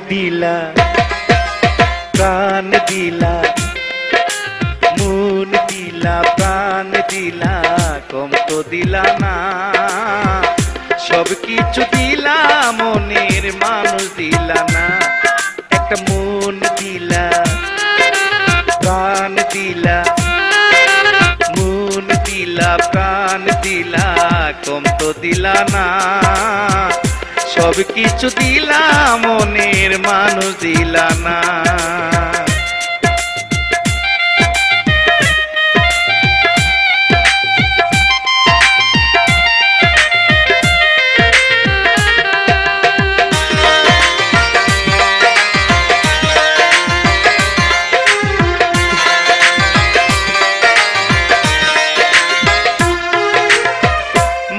দিলা প্রাণ দিলা মন দিলা প্রাণ দিলা কম তো দিলা না সব কিছু দিলা মনের মানুষ দিলা না একটা মন দিলা প্রাণ দিলা মন দিলা প্রাণ দিলা কম তো দিলা না সব কিছু দিলা মনের মানুষ দিলা না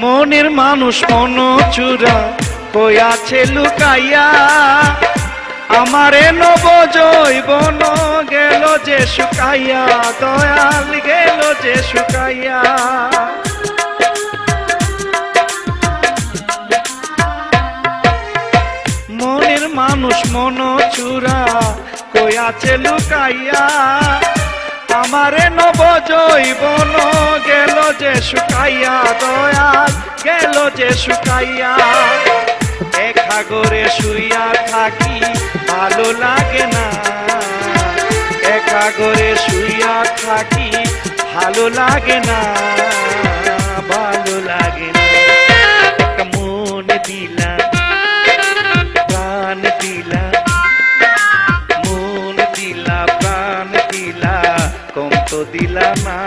মনের মানুষ মন চূড়া কই আছে লুকাইয়া আমারে নব জৈবন গেল যে শুকাইয়া দয়াল গেল যে শুকাইয়া মনের মানুষ মন চূড়া কই আছে লুকাইয়া আমারে নব জৈবন গেল যে শুকাইয়া দয়াল গেল যে শুকাইয়া এক সাগরে শুইয়া থাকি ভালো লাগে না এক সাগরে শুইয়া থাকি ভালো লাগে না ভালো লাগে না একটা মন দিলা প্রাণ দিলা মন দিলা প্রাণ দিলা কম তো দিলা না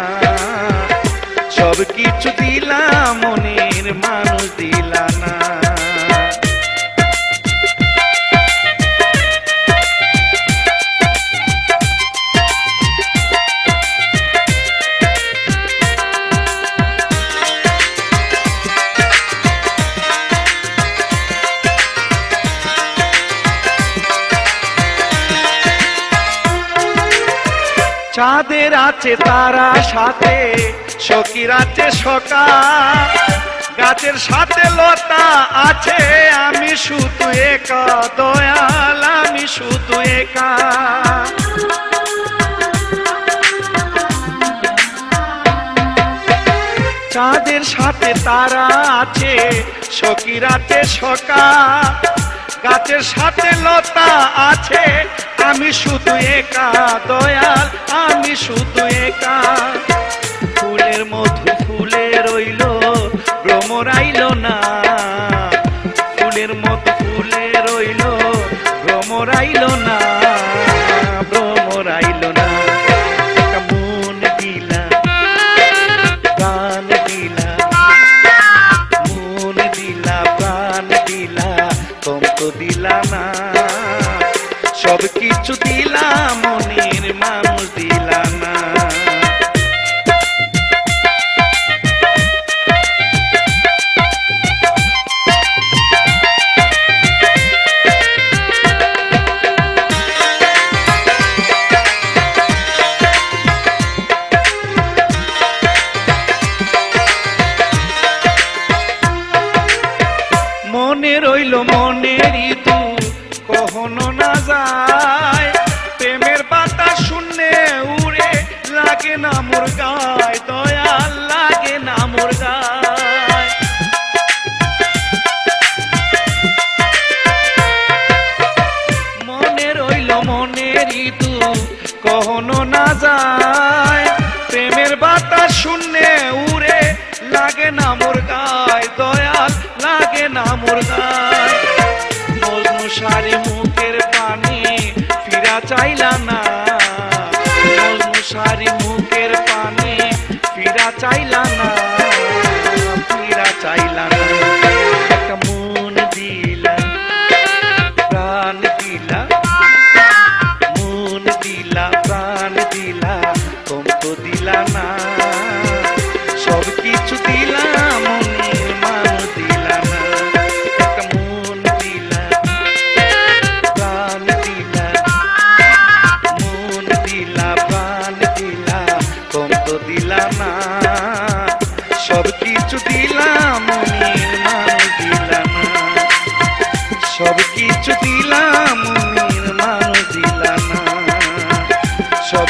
সব কিছু দিলা মনের মানুষ দিলা না চাঁদের আছে তারা সাথে সখীর আছে সকা গাছের সাথে লতা আছে আমি শুধু একা দয়াল আমি শুধু একা চাঁদের সাথে তারা আছে সখীর আছে সকা গাছের সাথে লতা আছে আমি শুধু একা দয়াল আমি শুধু একা ফুলের মধু ফুলে রইল ভ্রমরাইল না ফুলের মধু ফুলে রইল ভ্রমরাইল না ভ্রমরাইল না মন দিলা প্রাণ দিলা মন দিলা প্রাণ দিলা কম তো দিলা না সব কিছু দিলা মনের মানুষ দিলা না মনে রইল মনেরই তু কখনো না যায় প্রেমের বাতাস শূন্যে উড়ে লাগে না মোর গায় দয়াল লাগে না মোর গায় মনে রইল মনেরই তু কখনো না যায় প্রেমের বাতাস শূন্যে উড়ে লাগে না মোর গায় দয়াল লাগে না মোর গায় মজনু সারি মুখের পানি ফিরা চাইলা না মজনু সারি মুখের পানি ফিরা চাইলা না ফিরা চাইলা না একটা মন দিলা প্রাণ দিলা মন দিলা প্রাণ দিলা কম তো দিলা না সব কিছু দিলা মনের মানুষ দিলা না একটা মন দিলা প্রাণ দিলা মন দিলা প্রাণ দিলা কম তো দিলা না সব কিছু দিলা মনের মানুষ দিলা না সব কিছু দিলা মনের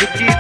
কি